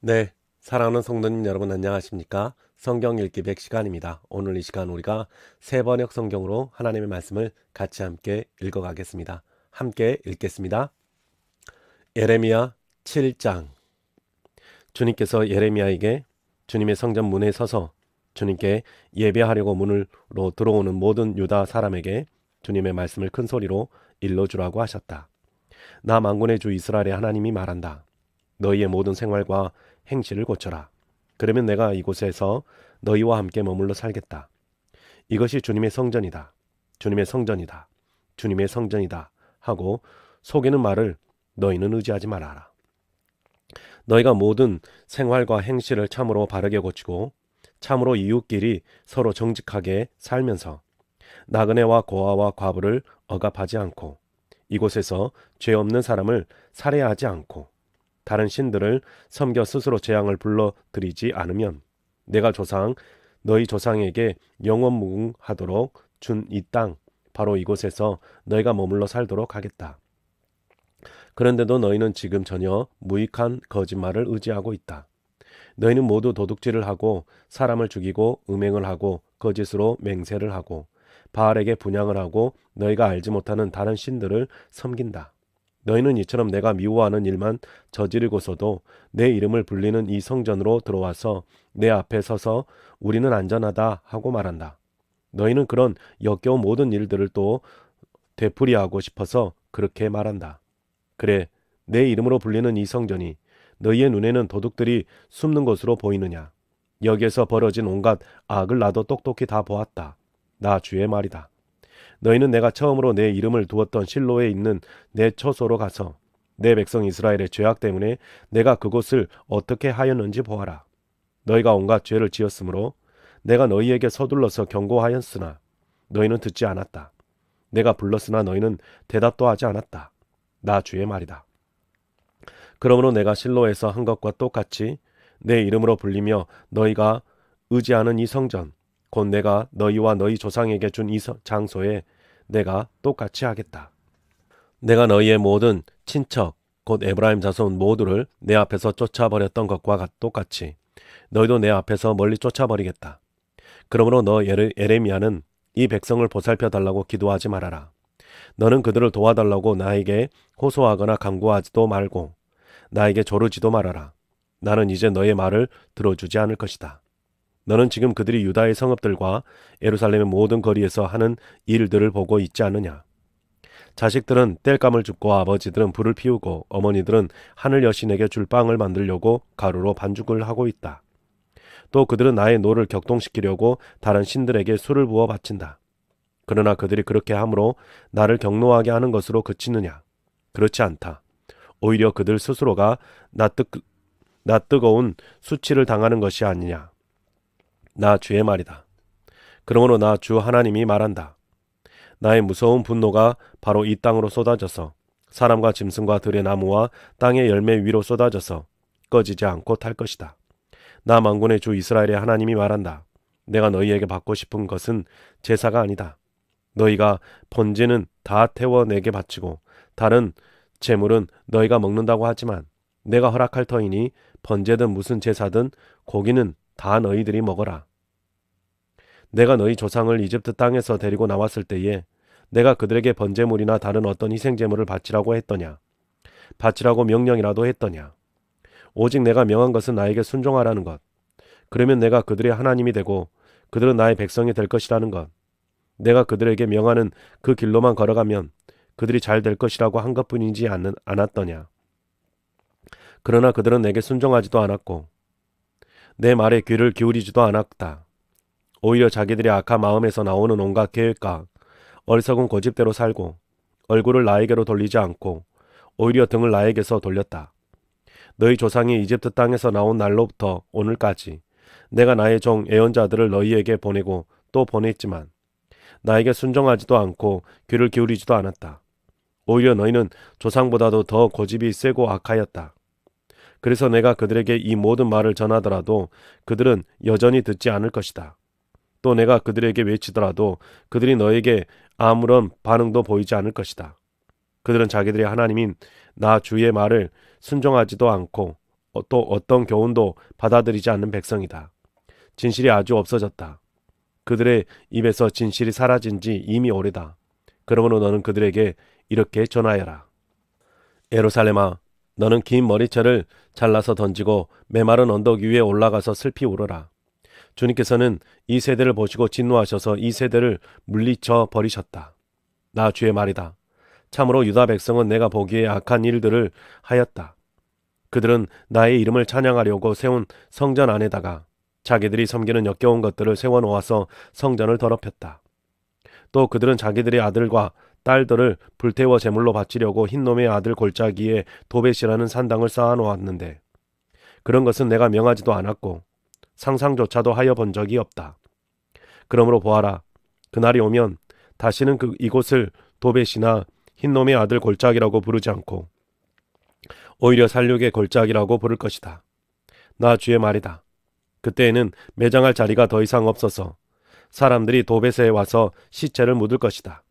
네, 사랑하는 성도님 여러분 안녕하십니까? 성경 읽기 100시간입니다. 오늘 이 시간 우리가 세 번역 성경으로 하나님의 말씀을 같이 함께 읽어가겠습니다. 함께 읽겠습니다. 예레미야 7장. 주님께서 예레미야에게 주님의 성전 문에 서서 주님께 예배하려고 문으로 들어오는 모든 유다 사람에게 주님의 말씀을 큰 소리로 일러주라고 하셨다. 나 만군의 주 이스라엘의 하나님이 말한다. 너희의 모든 생활과 행실을 고쳐라. 그러면 내가 이곳에서 너희와 함께 머물러 살겠다. 이것이 주님의 성전이다. 주님의 성전이다. 주님의 성전이다. 하고 속이는 말을 너희는 의지하지 말아라. 너희가 모든 생활과 행실을 참으로 바르게 고치고 참으로 이웃끼리 서로 정직하게 살면서 나그네와 고아와 과부를 억압하지 않고 이곳에서 죄 없는 사람을 살해하지 않고 다른 신들을 섬겨 스스로 재앙을 불러들이지 않으면 내가 너희 조상에게 영원무궁하도록 준 이 땅 바로 이곳에서 너희가 머물러 살도록 하겠다. 그런데도 너희는 지금 전혀 무익한 거짓말을 의지하고 있다. 너희는 모두 도둑질을 하고 사람을 죽이고 음행을 하고 거짓으로 맹세를 하고 바알에게 분향을 하고 너희가 알지 못하는 다른 신들을 섬긴다. 너희는 이처럼 내가 미워하는 일만 저지르고서도 내 이름을 불리는 이 성전으로 들어와서 내 앞에 서서 우리는 안전하다 하고 말한다. 너희는 그런 역겨운 모든 일들을 또 되풀이하고 싶어서 그렇게 말한다. 그래, 내 이름으로 불리는 이 성전이 너희의 눈에는 도둑들이 숨는 곳으로 보이느냐? 여기에서 벌어진 온갖 악을 나도 똑똑히 다 보았다. 나 주의 말이다. 너희는 내가 처음으로 내 이름을 두었던 실로에 있는 내 처소로 가서 내 백성 이스라엘의 죄악 때문에 내가 그곳을 어떻게 하였는지 보아라. 너희가 온갖 죄를 지었으므로 내가 너희에게 서둘러서 경고하였으나 너희는 듣지 않았다. 내가 불렀으나 너희는 대답도 하지 않았다. 나 주의 말이다. 그러므로 내가 실로에서 한 것과 똑같이 내 이름으로 불리며 너희가 의지하는 이 성전 곧 내가 너희와 너희 조상에게 준 이 장소에 내가 똑같이 하겠다. 내가 너희의 모든 친척 곧 에브라임 자손 모두를 내 앞에서 쫓아버렸던 것과 똑같이 너희도 내 앞에서 멀리 쫓아버리겠다. 그러므로 너 예레미야는 이 백성을 보살펴 달라고 기도하지 말아라. 너는 그들을 도와달라고 나에게 호소하거나 간구하지도 말고 나에게 조르지도 말아라. 나는 이제 너의 말을 들어주지 않을 것이다. 너는 지금 그들이 유다의 성읍들과 예루살렘의 모든 거리에서 하는 일들을 보고 있지 않느냐? 자식들은 땔감을 줍고 아버지들은 불을 피우고 어머니들은 하늘 여신에게 줄 빵을 만들려고 가루로 반죽을 하고 있다. 또 그들은 나의 노를 격동시키려고 다른 신들에게 술을 부어 바친다. 그러나 그들이 그렇게 함으로 나를 경노하게 하는 것으로 그치느냐? 그렇지 않다. 오히려 그들 스스로가 낯뜨거운 수치를 당하는 것이 아니냐? 나 주의 말이다. 그러므로 나 주 하나님이 말한다. 나의 무서운 분노가 바로 이 땅으로 쏟아져서 사람과 짐승과 들의 나무와 땅의 열매 위로 쏟아져서 꺼지지 않고 탈 것이다. 나 만군의 주 이스라엘의 하나님이 말한다. 내가 너희에게 받고 싶은 것은 제사가 아니다. 너희가 번제는 다 태워 내게 바치고 다른 제물은 너희가 먹는다고 하지만 내가 허락할 터이니 번제든 무슨 제사든 고기는 다 너희들이 먹어라. 내가 너희 조상을 이집트 땅에서 데리고 나왔을 때에 내가 그들에게 번제물이나 다른 어떤 희생제물을 바치라고 했더냐? 바치라고 명령이라도 했더냐? 오직 내가 명한 것은 나에게 순종하라는 것. 그러면 내가 그들의 하나님이 되고 그들은 나의 백성이 될 것이라는 것. 내가 그들에게 명하는 그 길로만 걸어가면 그들이 잘 될 것이라고 한 것뿐이지 않았더냐? 그러나 그들은 내게 순종하지도 않았고 내 말에 귀를 기울이지도 않았다. 오히려 자기들의 악한 마음에서 나오는 온갖 계획과 어리석은 고집대로 살고 얼굴을 나에게로 돌리지 않고 오히려 등을 나에게서 돌렸다. 너희 조상이 이집트 땅에서 나온 날로부터 오늘까지 내가 나의 종 예언자들을 너희에게 보내고 또 보냈지만 나에게 순종하지도 않고 귀를 기울이지도 않았다. 오히려 너희는 조상보다도 더 고집이 세고 악하였다. 그래서 내가 그들에게 이 모든 말을 전하더라도 그들은 여전히 듣지 않을 것이다. 또 내가 그들에게 외치더라도 그들이 너에게 아무런 반응도 보이지 않을 것이다. 그들은 자기들의 하나님인 나 주의 말을 순종하지도 않고 또 어떤 교훈도 받아들이지 않는 백성이다. 진실이 아주 없어졌다. 그들의 입에서 진실이 사라진 지 이미 오래다. 그러므로 너는 그들에게 이렇게 전하여라. 예루살렘아, 너는 긴 머리채를 잘라서 던지고 메마른 언덕 위에 올라가서 슬피 울어라. 주님께서는 이 세대를 보시고 진노하셔서 이 세대를 물리쳐 버리셨다. 나 주의 말이다. 참으로 유다 백성은 내가 보기에 악한 일들을 하였다. 그들은 나의 이름을 찬양하려고 세운 성전 안에다가 자기들이 섬기는 역겨운 것들을 세워놓아서 성전을 더럽혔다. 또 그들은 자기들의 아들과 딸들을 불태워 제물로 바치려고 흰놈의 아들 골짜기에 도벳이라는 산당을 쌓아놓았는데 그런 것은 내가 명하지도 않았고 상상조차도 하여 본 적이 없다. 그러므로 보아라. 그날이 오면 다시는 이곳을 도벳이나 흰놈의 아들 골짜기라고 부르지 않고 오히려 살육의 골짜기라고 부를 것이다. 나 주의 말이다. 그때에는 매장할 자리가 더 이상 없어서 사람들이 도벳에 와서 시체를 묻을 것이다.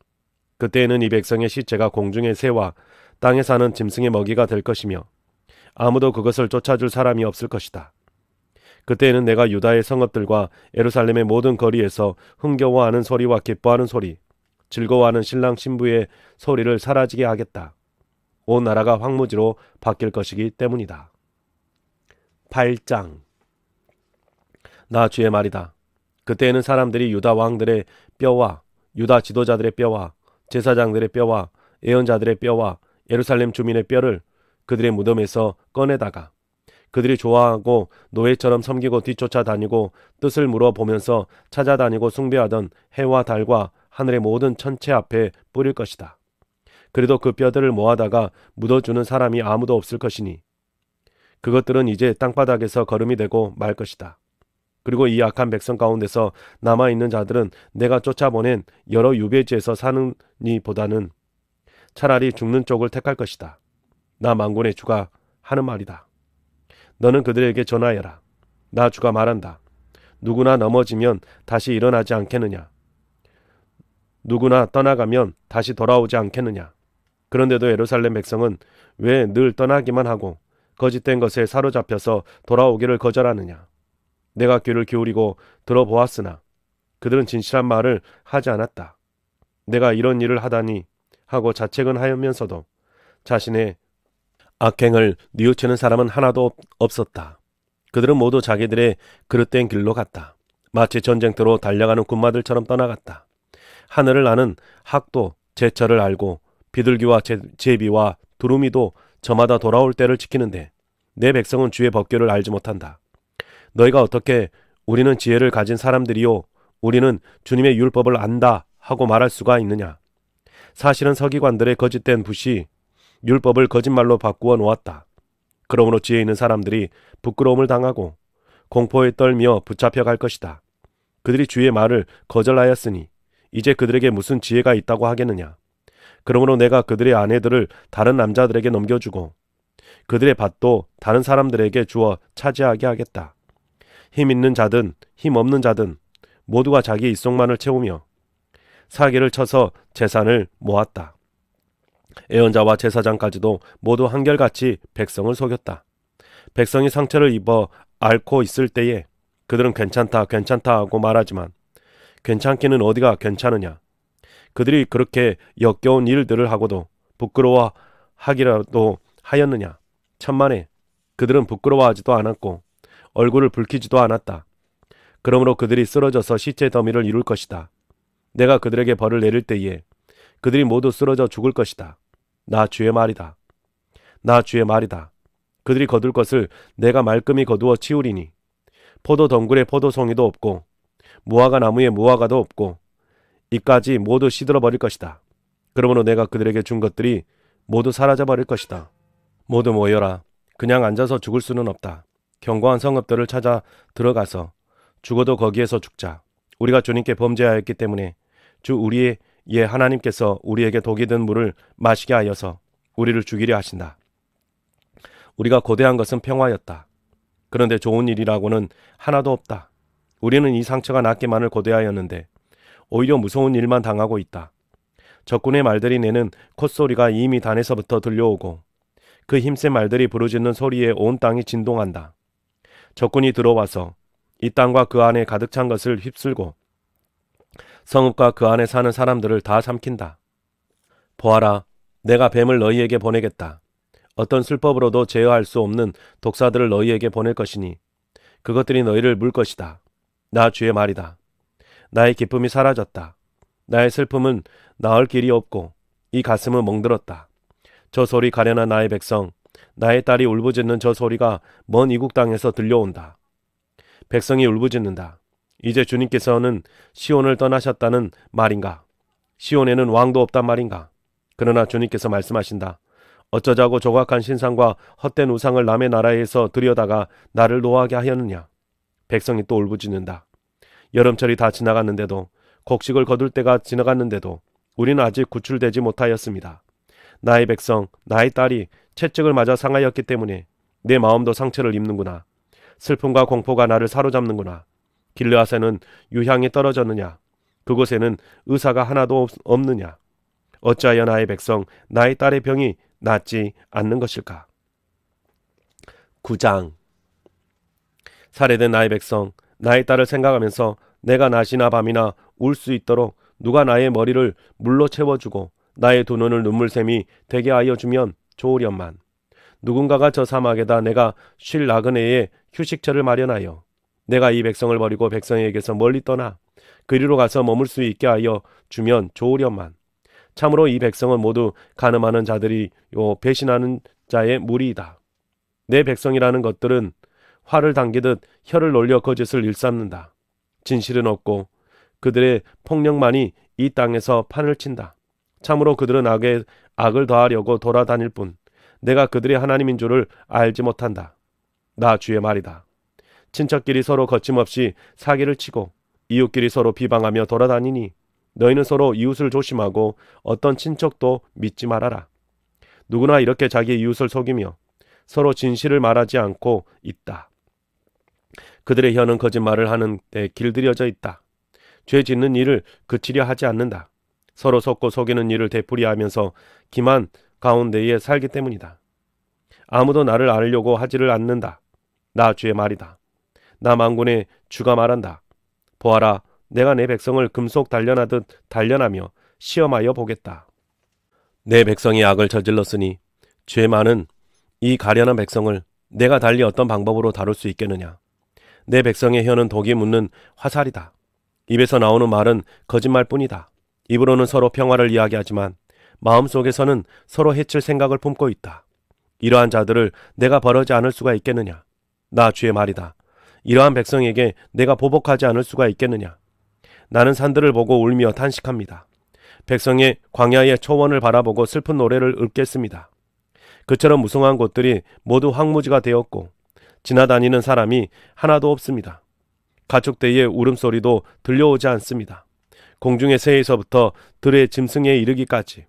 그때에는 이 백성의 시체가 공중의 새와 땅에 사는 짐승의 먹이가 될 것이며 아무도 그것을 쫓아줄 사람이 없을 것이다. 그때에는 내가 유다의 성읍들과 예루살렘의 모든 거리에서 흥겨워하는 소리와 기뻐하는 소리, 즐거워하는 신랑 신부의 소리를 사라지게 하겠다. 온 나라가 황무지로 바뀔 것이기 때문이다. 8장. 나 주의 말이다. 그때에는 사람들이 유다 왕들의 뼈와 유다 지도자들의 뼈와 제사장들의 뼈와 예언자들의 뼈와 예루살렘 주민의 뼈를 그들의 무덤에서 꺼내다가 그들이 좋아하고 노예처럼 섬기고 뒤쫓아 다니고 뜻을 물어보면서 찾아다니고 숭배하던 해와 달과 하늘의 모든 천체 앞에 뿌릴 것이다. 그래도 그 뼈들을 모아다가 묻어주는 사람이 아무도 없을 것이니 그것들은 이제 땅바닥에서 거름이 되고 말 것이다. 그리고 이 악한 백성 가운데서 남아있는 자들은 내가 쫓아보낸 여러 유배지에서 사느니 보다는 차라리 죽는 쪽을 택할 것이다. 나 만군의 주가 하는 말이다. 너는 그들에게 전하여라. 나 주가 말한다. 누구나 넘어지면 다시 일어나지 않겠느냐? 누구나 떠나가면 다시 돌아오지 않겠느냐? 그런데도 예루살렘 백성은 왜 늘 떠나기만 하고 거짓된 것에 사로잡혀서 돌아오기를 거절하느냐? 내가 귀를 기울이고 들어보았으나 그들은 진실한 말을 하지 않았다. 내가 이런 일을 하다니 하고 자책은 하면서도 자신의 악행을 뉘우치는 사람은 하나도 없었다. 그들은 모두 자기들의 그릇된 길로 갔다. 마치 전쟁터로 달려가는 군마들처럼 떠나갔다. 하늘을 나는 학도 제철을 알고 비둘기와 제비와 두루미도 저마다 돌아올 때를 지키는데 내 백성은 주의 법궤를 알지 못한다. 너희가 어떻게 우리는 지혜를 가진 사람들이요 우리는 주님의 율법을 안다 하고 말할 수가 있느냐? 사실은 서기관들의 거짓된 붓이 율법을 거짓말로 바꾸어 놓았다. 그러므로 지혜 있는 사람들이 부끄러움을 당하고 공포에 떨며 붙잡혀 갈 것이다. 그들이 주의 말을 거절하였으니 이제 그들에게 무슨 지혜가 있다고 하겠느냐? 그러므로 내가 그들의 아내들을 다른 남자들에게 넘겨주고 그들의 밭도 다른 사람들에게 주어 차지하게 하겠다. 힘 있는 자든 힘 없는 자든 모두가 자기 입속만을 채우며 사기를 쳐서 재산을 모았다. 예언자와 제사장까지도 모두 한결같이 백성을 속였다. 백성이 상처를 입어 앓고 있을 때에 그들은 괜찮다 괜찮다 하고 말하지만 괜찮기는 어디가 괜찮으냐. 그들이 그렇게 역겨운 일들을 하고도 부끄러워하기라도 하였느냐. 천만에 그들은 부끄러워하지도 않았고 얼굴을 붉히지도 않았다. 그러므로 그들이 쓰러져서 시체 더미를 이룰 것이다. 내가 그들에게 벌을 내릴 때에 그들이 모두 쓰러져 죽을 것이다. 나 주의 말이다. 나 주의 말이다. 그들이 거둘 것을 내가 말끔히 거두어 치우리니 포도 덩굴에 포도송이도 없고 무화과 나무에 무화과도 없고 이까지 모두 시들어 버릴 것이다. 그러므로 내가 그들에게 준 것들이 모두 사라져 버릴 것이다. 모두 모여라. 그냥 앉아서 죽을 수는 없다. 견고한 성읍들을 찾아 들어가서 죽어도 거기에서 죽자. 우리가 주님께 범죄하였기 때문에 주 우리의 하나님께서 우리에게 독이 든 물을 마시게 하여서 우리를 죽이려 하신다. 우리가 고대한 것은 평화였다. 그런데 좋은 일이라고는 하나도 없다. 우리는 이 상처가 낫기만을 고대하였는데 오히려 무서운 일만 당하고 있다. 적군의 말들이 내는 콧소리가 이미 단에서부터 들려오고 그 힘센 말들이 부르짖는 소리에 온 땅이 진동한다. 적군이 들어와서 이 땅과 그 안에 가득 찬 것을 휩쓸고 성읍과 그 안에 사는 사람들을 다 삼킨다. 보아라, 내가 뱀을 너희에게 보내겠다. 어떤 술법으로도 제어할 수 없는 독사들을 너희에게 보낼 것이니 그것들이 너희를 물 것이다. 나 주의 말이다. 나의 기쁨이 사라졌다. 나의 슬픔은 나을 길이 없고 이 가슴은 멍들었다. 저 소리 가련한 나의 백성, 나의 딸이 울부짖는 저 소리가 먼 이국 땅에서 들려온다. 백성이 울부짖는다. 이제 주님께서는 시온을 떠나셨다는 말인가? 시온에는 왕도 없단 말인가? 그러나 주님께서 말씀하신다. 어쩌자고 조각한 신상과 헛된 우상을 남의 나라에서 들여다가 나를 노하게 하였느냐? 백성이 또 울부짖는다. 여름철이 다 지나갔는데도, 곡식을 거둘 때가 지나갔는데도 우리는 아직 구출되지 못하였습니다. 나의 백성, 나의 딸이 채찍을 맞아 상하였기 때문에 내 마음도 상처를 입는구나. 슬픔과 공포가 나를 사로잡는구나. 길르앗에는 유향이 떨어졌느냐? 그곳에는 의사가 하나도 없느냐? 어찌하여 나의 백성, 나의 딸의 병이 낫지 않는 것일까? 9장. 살해된 나의 백성, 나의 딸을 생각하면서 내가 낮이나 밤이나 울 수 있도록 누가 나의 머리를 물로 채워주고 나의 두 눈을 눈물샘이 되게 하여 주면 좋으련만. 누군가가 저 사막에다 내가 쉴 나그네의 휴식처를 마련하여 내가 이 백성을 버리고 백성에게서 멀리 떠나 그리로 가서 머물 수 있게 하여 주면 좋으련만. 참으로 이 백성은 모두 간음하는 자들이 배신하는 자의 무리이다. 내 백성이라는 것들은 활을 당기듯 혀를 놀려 거짓을 일삼는다. 진실은 없고 그들의 폭력만이 이 땅에서 판을 친다. 참으로 그들은 악을 더하려고 돌아다닐 뿐 내가 그들의 하나님인 줄을 알지 못한다. 나 주의 말이다. 친척끼리 서로 거침없이 사기를 치고 이웃끼리 서로 비방하며 돌아다니니 너희는 서로 이웃을 조심하고 어떤 친척도 믿지 말아라. 누구나 이렇게 자기 이웃을 속이며 서로 진실을 말하지 않고 있다. 그들의 혀는 거짓말을 하는 데 길들여져 있다. 죄 짓는 일을 그치려 하지 않는다. 서로 속고 속이는 일을 되풀이하면서 기만 가운데에 살기 때문이다. 아무도 나를 알려고 하지를 않는다. 나 주의 말이다. 나 만군의 주가 말한다. 보아라, 내가 내 백성을 금속 단련하듯 단련하며 시험하여 보겠다. 내 백성이 악을 저질렀으니 죄 많은 이 가련한 백성을 내가 달리 어떤 방법으로 다룰 수 있겠느냐. 내 백성의 혀는 독이 묻는 화살이다. 입에서 나오는 말은 거짓말뿐이다. 입으로는 서로 평화를 이야기하지만 마음속에서는 서로 해칠 생각을 품고 있다. 이러한 자들을 내가 벌하지 않을 수가 있겠느냐. 나 주의 말이다. 이러한 백성에게 내가 보복하지 않을 수가 있겠느냐. 나는 산들을 보고 울며 탄식합니다. 백성의 광야의 초원을 바라보고 슬픈 노래를 읊겠습니다. 그처럼 무성한 곳들이 모두 황무지가 되었고 지나다니는 사람이 하나도 없습니다. 가축대의 울음소리도 들려오지 않습니다. 공중의 새에서부터 들의 짐승에 이르기까지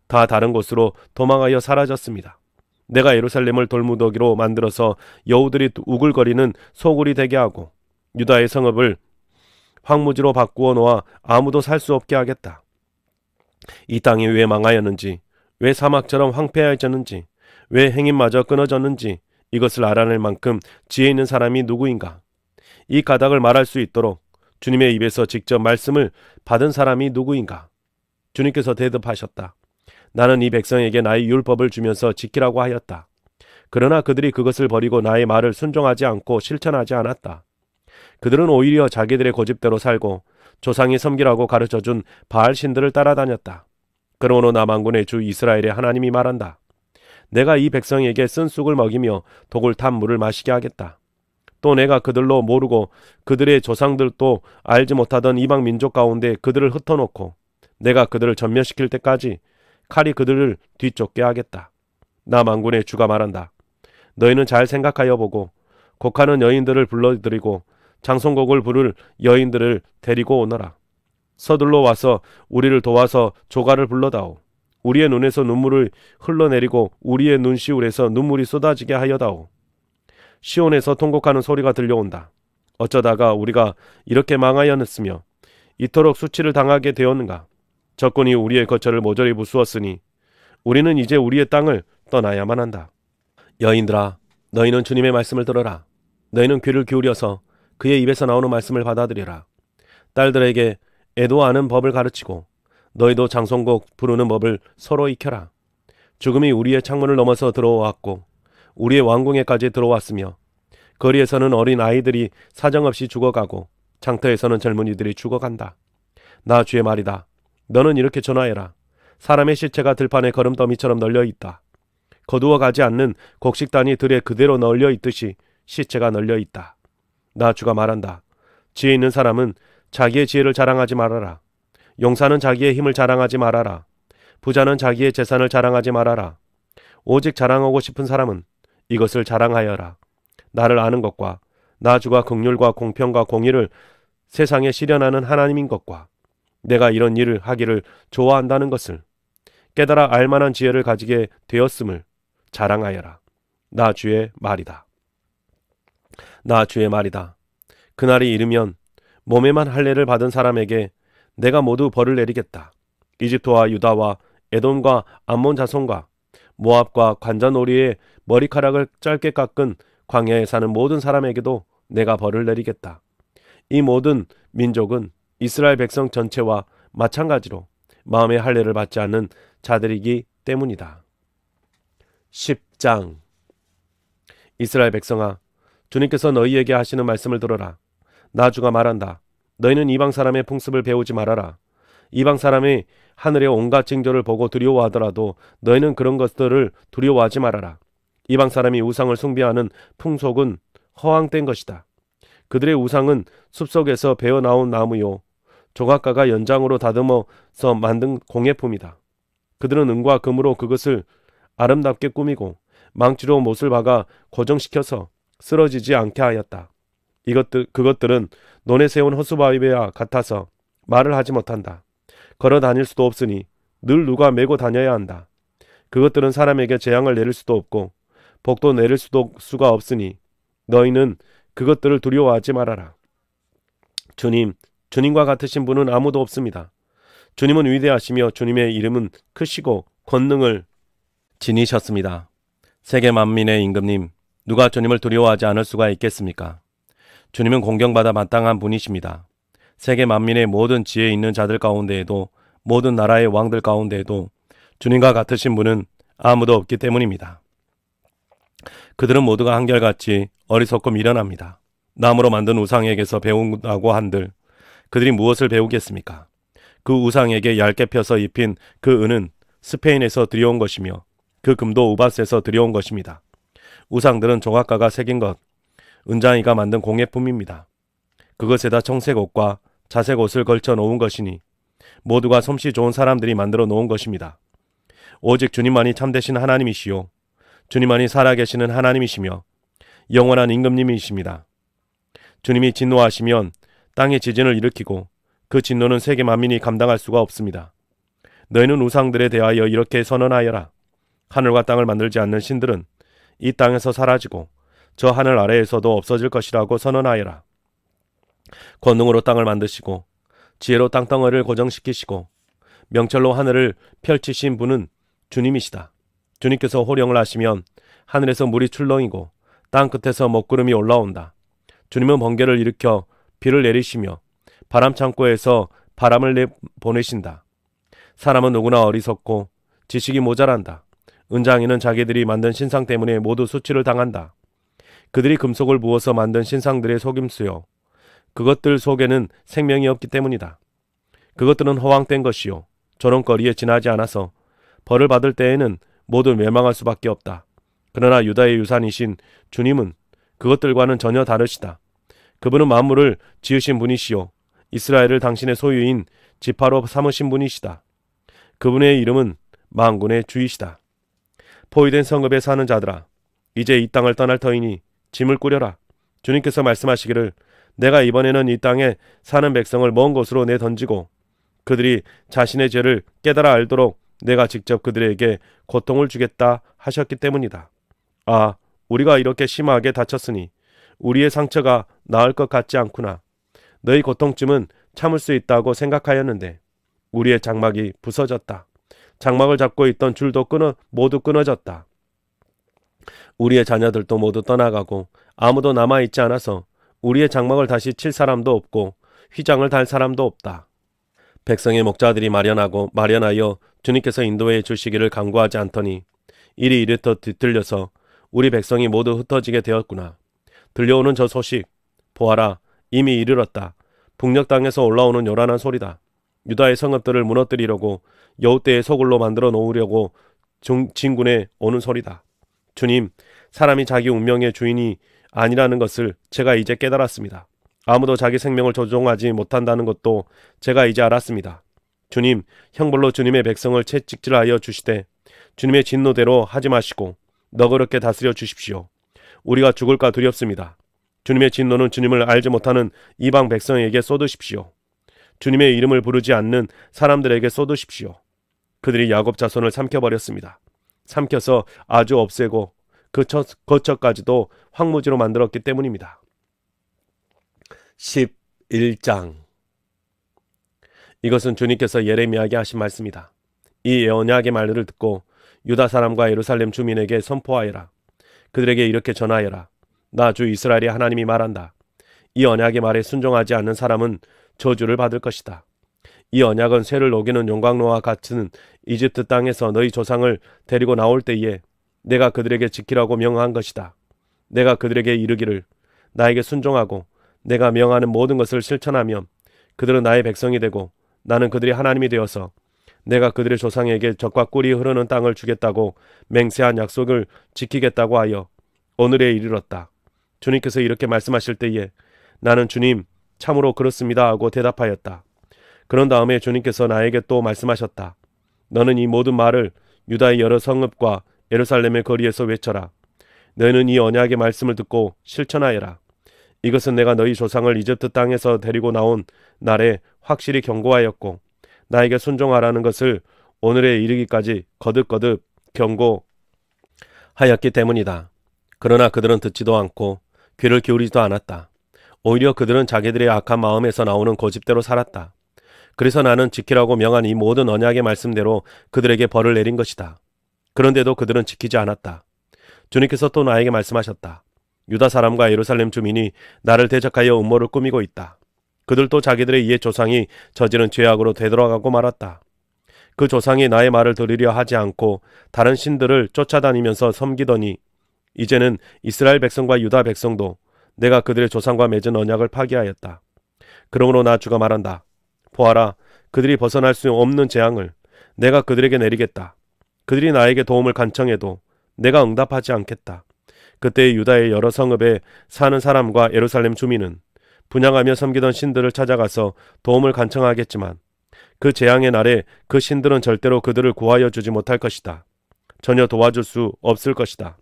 다 다른 곳으로 도망하여 사라졌습니다. 내가 예루살렘을 돌무더기로 만들어서 여우들이 우글거리는 소굴이 되게 하고 유다의 성읍을 황무지로 바꾸어 놓아 아무도 살 수 없게 하겠다. 이 땅이 왜 망하였는지, 왜 사막처럼 황폐해졌는지, 왜 행인마저 끊어졌는지 이것을 알아낼 만큼 지혜 있는 사람이 누구인가? 이 가닥을 말할 수 있도록 주님의 입에서 직접 말씀을 받은 사람이 누구인가? 주님께서 대답하셨다. 나는 이 백성에게 나의 율법을 주면서 지키라고 하였다. 그러나 그들이 그것을 버리고 나의 말을 순종하지 않고 실천하지 않았다. 그들은 오히려 자기들의 고집대로 살고 조상이 섬기라고 가르쳐준 바알 신들을 따라다녔다. 그러므로 나 만군의 주 이스라엘의 하나님이 말한다. 내가 이 백성에게 쓴 쑥을 먹이며 독을 탄 물을 마시게 하겠다. 또 내가 그들로 모르고 그들의 조상들도 알지 못하던 이방 민족 가운데 그들을 흩어놓고 내가 그들을 전멸시킬 때까지 칼이 그들을 뒤쫓게 하겠다. 나 만군의 주가 말한다. 너희는 잘 생각하여 보고 곡하는 여인들을 불러들이고 장송곡을 부를 여인들을 데리고 오너라. 서둘러 와서 우리를 도와서 조가를 불러다오. 우리의 눈에서 눈물을 흘러내리고 우리의 눈시울에서 눈물이 쏟아지게 하여다오. 시온에서 통곡하는 소리가 들려온다. 어쩌다가 우리가 이렇게 망하였으며 이토록 수치를 당하게 되었는가. 적군이 우리의 거처를 모조리 부수었으니 우리는 이제 우리의 땅을 떠나야만 한다. 여인들아, 너희는 주님의 말씀을 들어라. 너희는 귀를 기울여서 그의 입에서 나오는 말씀을 받아들여라. 딸들에게 애도하는 법을 가르치고 너희도 장송곡 부르는 법을 서로 익혀라. 죽음이 우리의 창문을 넘어서 들어왔고 우리의 왕궁에까지 들어왔으며 거리에서는 어린 아이들이 사정없이 죽어가고 장터에서는 젊은이들이 죽어간다. 나 주의 말이다. 너는 이렇게 전하여라. 사람의 시체가 들판에 거름더미처럼 널려있다. 거두어가지 않는 곡식단이 들에 그대로 널려있듯이 시체가 널려있다. 나 주가 말한다. 지혜 있는 사람은 자기의 지혜를 자랑하지 말아라. 용사는 자기의 힘을 자랑하지 말아라. 부자는 자기의 재산을 자랑하지 말아라. 오직 자랑하고 싶은 사람은 이것을 자랑하여라. 나를 아는 것과 나 주가 긍휼과 공평과 공의를 세상에 실현하는 하나님인 것과 내가 이런 일을 하기를 좋아한다는 것을 깨달아 알만한 지혜를 가지게 되었음을 자랑하여라. 나 주의 말이다. 나 주의 말이다. 그날이 이르면 몸에만 할례를 받은 사람에게 내가 모두 벌을 내리겠다. 이집트와 유다와 에돔과 암몬 자손과 모압과 관자놀이의 머리카락을 짧게 깎은 광야에 사는 모든 사람에게도 내가 벌을 내리겠다. 이 모든 민족은 이스라엘 백성 전체와 마찬가지로 마음의 할례를 받지 않는 자들이기 때문이다. 10장. 이스라엘 백성아, 주님께서 너희에게 하시는 말씀을 들어라. 나 주가 말한다. 너희는 이방 사람의 풍습을 배우지 말아라. 이방 사람이 하늘의 온갖 징조를 보고 두려워하더라도 너희는 그런 것들을 두려워하지 말아라. 이방 사람이 우상을 숭배하는 풍속은 허황된 것이다. 그들의 우상은 숲속에서 베어나온 나무요 조각가가 연장으로 다듬어서 만든 공예품이다. 그들은 은과 금으로 그것을 아름답게 꾸미고 망치로 못을 박아 고정시켜서 쓰러지지 않게 하였다. 그것들은 논에 세운 허수바위와 같아서 말을 하지 못한다. 걸어 다닐 수도 없으니 늘 누가 메고 다녀야 한다. 그것들은 사람에게 재앙을 내릴 수도 없고 복도 내릴 수가 없으니 너희는 그것들을 두려워하지 말아라. 주님과 같으신 분은 아무도 없습니다. 주님은 위대하시며 주님의 이름은 크시고 권능을 지니셨습니다. 세계 만민의 임금님, 누가 주님을 두려워하지 않을 수가 있겠습니까? 주님은 공경받아 마땅한 분이십니다. 세계 만민의 모든 지혜 있는 자들 가운데에도 모든 나라의 왕들 가운데에도 주님과 같으신 분은 아무도 없기 때문입니다. 그들은 모두가 한결같이 어리석고 미련합니다. 나무로 만든 우상에게서 배운다고 한들 그들이 무엇을 배우겠습니까? 그 우상에게 얇게 펴서 입힌 그 은은 스페인에서 들여온 것이며 그 금도 우바스에서 들여온 것입니다. 우상들은 조각가가 새긴 것, 은장이가 만든 공예품입니다. 그것에다 청색 옷과 자색 옷을 걸쳐 놓은 것이니 모두가 솜씨 좋은 사람들이 만들어 놓은 것입니다. 오직 주님만이 참되신 하나님이시요 주님만이 살아계시는 하나님이시며 영원한 임금님이십니다. 주님이 진노하시면 땅에 지진을 일으키고 그 진노는 세계 만민이 감당할 수가 없습니다. 너희는 우상들에 대하여 이렇게 선언하여라. 하늘과 땅을 만들지 않는 신들은 이 땅에서 사라지고 저 하늘 아래에서도 없어질 것이라고 선언하여라. 권능으로 땅을 만드시고 지혜로 땅덩어리를 고정시키시고 명철로 하늘을 펼치신 분은 주님이시다. 주님께서 호령을 하시면 하늘에서 물이 출렁이고 땅 끝에서 먹구름이 올라온다. 주님은 번개를 일으켜 비를 내리시며 바람 창고에서 바람을 보내신다. 사람은 누구나 어리석고 지식이 모자란다. 은장이는 자기들이 만든 신상 때문에 모두 수치를 당한다. 그들이 금속을 부어서 만든 신상들의 속임수요 그것들 속에는 생명이 없기 때문이다. 그것들은 허황된 것이요 조롱거리에 지나지 않아서 벌을 받을 때에는 모두 멸망할 수밖에 없다. 그러나 유다의 유산이신 주님은 그것들과는 전혀 다르시다. 그분은 만물을 지으신 분이시요 이스라엘을 당신의 소유인 지파로 삼으신 분이시다. 그분의 이름은 만군의 주이시다. 포위된 성읍에 사는 자들아, 이제 이 땅을 떠날 터이니 짐을 꾸려라. 주님께서 말씀하시기를 내가 이번에는 이 땅에 사는 백성을 먼 곳으로 내던지고 그들이 자신의 죄를 깨달아 알도록 내가 직접 그들에게 고통을 주겠다 하셨기 때문이다. 아, 우리가 이렇게 심하게 다쳤으니 우리의 상처가 나을 것 같지 않구나. 너희 고통쯤은 참을 수 있다고 생각하였는데 우리의 장막이 부서졌다. 장막을 잡고 있던 줄도 모두 끊어졌다. 우리의 자녀들도 모두 떠나가고 아무도 남아있지 않아서 우리의 장막을 다시 칠 사람도 없고 휘장을 달 사람도 없다. 백성의 목자들이 마련하여 주님께서 인도해 주시기를 간구하지 않더니 일이 이르듯 뒤틀려서 우리 백성이 모두 흩어지게 되었구나. 들려오는 저 소식 보아라, 이미 이르렀다. 북녘 땅에서 올라오는 요란한 소리다. 유다의 성읍들을 무너뜨리려고 여우떼의 소굴로 만들어 놓으려고 진군에 오는 소리다. 주님, 사람이 자기 운명의 주인이 아니라는 것을 제가 이제 깨달았습니다. 아무도 자기 생명을 조종하지 못한다는 것도 제가 이제 알았습니다. 주님, 형벌로 주님의 백성을 채찍질하여 주시되 주님의 진노대로 하지 마시고 너그럽게 다스려 주십시오. 우리가 죽을까 두렵습니다. 주님의 진노는 주님을 알지 못하는 이방 백성에게 쏟으십시오. 주님의 이름을 부르지 않는 사람들에게 쏟으십시오. 그들이 야곱 자손을 삼켜버렸습니다. 삼켜서 아주 없애고 그 거처까지도 황무지로 만들었기 때문입니다. 11장. 이것은 주님께서 예레미야에게 하신 말씀이다. 이 언약의 말을 듣고 유다 사람과 예루살렘 주민에게 선포하여라. 그들에게 이렇게 전하여라. 나 주 이스라엘의 하나님이 말한다. 이 언약의 말에 순종하지 않는 사람은 저주를 받을 것이다. 이 언약은 쇠를 녹이는 용광로와 같은 이집트 땅에서 너희 조상을 데리고 나올 때에 내가 그들에게 지키라고 명한 것이다. 내가 그들에게 이르기를 나에게 순종하고 내가 명하는 모든 것을 실천하면 그들은 나의 백성이 되고 나는 그들의 하나님이 되어서 내가 그들의 조상에게 젖과 꿀이 흐르는 땅을 주겠다고 맹세한 약속을 지키겠다고 하여 오늘에 이르렀다. 주님께서 이렇게 말씀하실 때에 나는 주님 참으로 그렇습니다 하고 대답하였다. 그런 다음에 주님께서 나에게 또 말씀하셨다. 너는 이 모든 말을 유다의 여러 성읍과 예루살렘의 거리에서 외쳐라. 너희는 이 언약의 말씀을 듣고 실천하여라. 이것은 내가 너희 조상을 이집트 땅에서 데리고 나온 날에 확실히 경고하였고 나에게 순종하라는 것을 오늘에 이르기까지 거듭거듭 경고하였기 때문이다. 그러나 그들은 듣지도 않고 귀를 기울이지도 않았다. 오히려 그들은 자기들의 악한 마음에서 나오는 고집대로 살았다. 그래서 나는 지키라고 명한 이 모든 언약의 말씀대로 그들에게 벌을 내린 것이다. 그런데도 그들은 지키지 않았다. 주님께서 또 나에게 말씀하셨다. 유다 사람과 예루살렘 주민이 나를 대적하여 음모를 꾸미고 있다. 그들도 자기들의 옛 조상이 저지른 죄악으로 되돌아가고 말았다. 그 조상이 나의 말을 들으려 하지 않고 다른 신들을 쫓아다니면서 섬기더니 이제는 이스라엘 백성과 유다 백성도 내가 그들의 조상과 맺은 언약을 파기하였다. 그러므로 나 주가 말한다. 보아라, 그들이 벗어날 수 없는 재앙을 내가 그들에게 내리겠다. 그들이 나에게 도움을 간청해도 내가 응답하지 않겠다. 그때 유다의 여러 성읍에 사는 사람과 예루살렘 주민은 분향하며 섬기던 신들을 찾아가서 도움을 간청하겠지만 그 재앙의 날에 그 신들은 절대로 그들을 구하여 주지 못할 것이다. 전혀 도와줄 수 없을 것이다.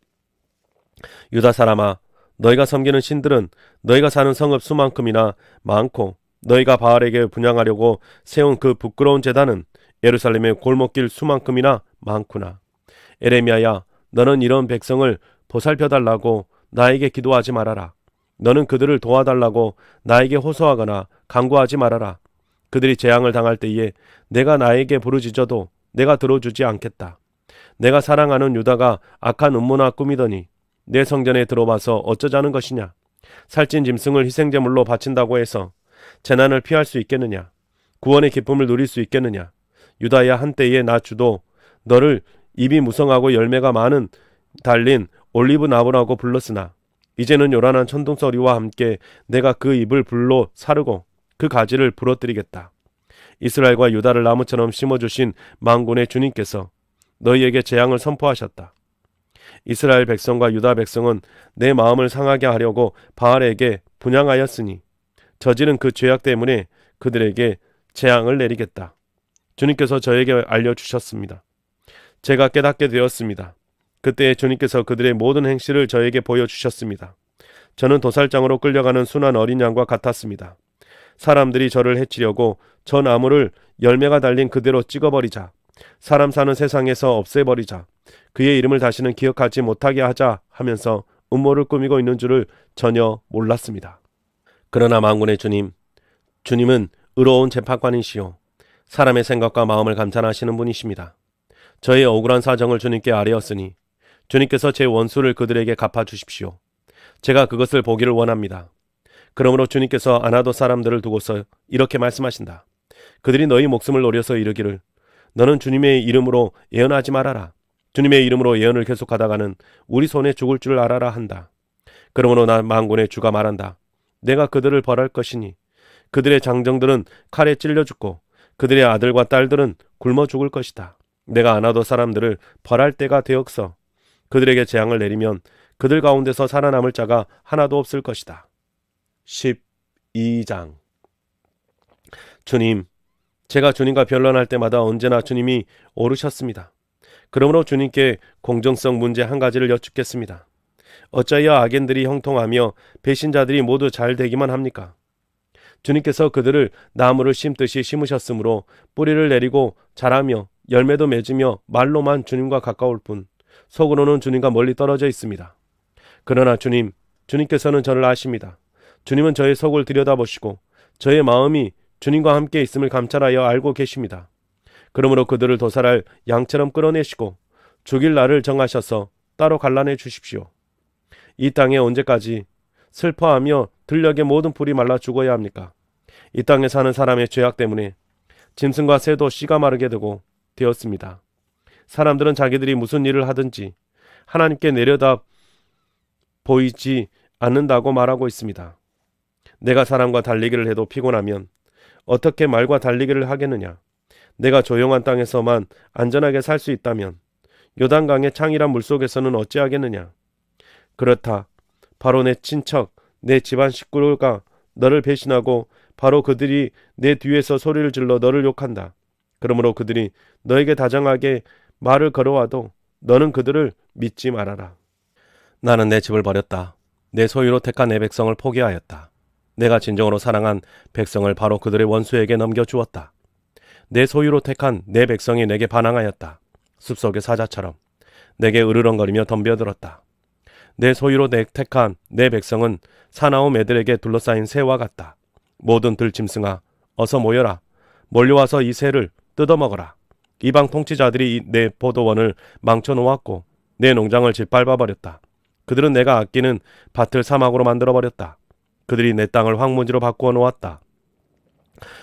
유다 사람아, 너희가 섬기는 신들은 너희가 사는 성읍 수만큼이나 많고 너희가 바알에게 분향하려고 세운 그 부끄러운 제단은 예루살렘의 골목길 수만큼이나 많구나. 에레미야야, 너는 이런 백성을 보살펴달라고 나에게 기도하지 말아라. 너는 그들을 도와달라고 나에게 호소하거나 간구하지 말아라. 그들이 재앙을 당할 때에 내가 나에게 부르짖어도 내가 들어주지 않겠다. 내가 사랑하는 유다가 악한 음모나 꾸미더니 내 성전에 들어와서 어쩌자는 것이냐. 살찐 짐승을 희생제물로 바친다고 해서 재난을 피할 수 있겠느냐. 구원의 기쁨을 누릴 수 있겠느냐. 유다야, 한때에 나 주도 너를 입이 무성하고 열매가 많은 달린 올리브 나무라고 불렀으나 이제는 요란한 천둥소리와 함께 내가 그 잎을 불로 사르고 그 가지를 부러뜨리겠다. 이스라엘과 유다를 나무처럼 심어주신 만군의 주님께서 너희에게 재앙을 선포하셨다. 이스라엘 백성과 유다 백성은 내 마음을 상하게 하려고 바알에게 분향하였으니 저지른 그 죄악 때문에 그들에게 재앙을 내리겠다. 주님께서 저에게 알려주셨습니다. 제가 깨닫게 되었습니다. 그때 주님께서 그들의 모든 행실을 저에게 보여주셨습니다. 저는 도살장으로 끌려가는 순한 어린 양과 같았습니다. 사람들이 저를 해치려고 저 나무를 열매가 달린 그대로 찍어버리자, 사람 사는 세상에서 없애버리자, 그의 이름을 다시는 기억하지 못하게 하자 하면서 음모를 꾸미고 있는 줄을 전혀 몰랐습니다. 그러나 만군의 주님, 주님은 의로운 재판관이시오. 사람의 생각과 마음을 감찰하시는 분이십니다. 저의 억울한 사정을 주님께 아뢰었으니 주님께서 제 원수를 그들에게 갚아주십시오. 제가 그것을 보기를 원합니다. 그러므로 주님께서 아나도 사람들을 두고서 이렇게 말씀하신다. 그들이 너희 목숨을 노려서 이르기를 너는 주님의 이름으로 예언하지 말아라. 주님의 이름으로 예언을 계속하다가는 우리 손에 죽을 줄 알아라 한다. 그러므로 나 만군의 주가 말한다. 내가 그들을 벌할 것이니 그들의 장정들은 칼에 찔려 죽고 그들의 아들과 딸들은 굶어 죽을 것이다. 내가 아나도 사람들을 벌할 때가 되었어. 그들에게 재앙을 내리면 그들 가운데서 살아남을 자가 하나도 없을 것이다. 12장. 주님, 제가 주님과 변론할 때마다 언제나 주님이 오르셨습니다. 그러므로 주님께 공정성 문제 한 가지를 여쭙겠습니다. 어찌하여 악인들이 형통하며 배신자들이 모두 잘 되기만 합니까? 주님께서 그들을 나무를 심듯이 심으셨으므로 뿌리를 내리고 자라며 열매도 맺으며 말로만 주님과 가까울 뿐 속으로는 주님과 멀리 떨어져 있습니다. 그러나 주님께서는 저를 아십니다. 주님은 저의 속을 들여다보시고 저의 마음이 주님과 함께 있음을 감찰하여 알고 계십니다. 그러므로 그들을 도살할 양처럼 끌어내시고 죽일 날을 정하셔서 따로 갈라내 주십시오. 이 땅에 언제까지 슬퍼하며 들녘의 모든 풀이 말라 죽어야 합니까? 이 땅에 사는 사람의 죄악 때문에 짐승과 새도 씨가 마르게 되었습니다. 사람들은 자기들이 무슨 일을 하든지 하나님께 내려다 보이지 않는다고 말하고 있습니다. 내가 사람과 달리기를 해도 피곤하면 어떻게 말과 달리기를 하겠느냐? 내가 조용한 땅에서만 안전하게 살 수 있다면 요단강의 창이란 물속에서는 어찌하겠느냐? 그렇다. 바로 내 친척, 내 집안 식구가 너를 배신하고 바로 그들이 내 뒤에서 소리를 질러 너를 욕한다. 그러므로 그들이 너에게 다정하게 말을 걸어와도 너는 그들을 믿지 말아라. 나는 내 집을 버렸다. 내 소유로 택한 내 백성을 포기하였다. 내가 진정으로 사랑한 백성을 바로 그들의 원수에게 넘겨주었다. 내 소유로 택한 내 백성이 내게 반항하였다. 숲속의 사자처럼 내게 으르렁거리며 덤벼들었다. 내 소유로 택한 내 백성은 사나운 애들에게 둘러싸인 새와 같다. 모든 들짐승아, 어서 모여라. 몰려와서 이 새를 뜯어먹어라. 이방 통치자들이 내 포도원을 망쳐놓았고 내 농장을 짓밟아버렸다. 그들은 내가 아끼는 밭을 사막으로 만들어버렸다. 그들이 내 땅을 황무지로 바꾸어 놓았다.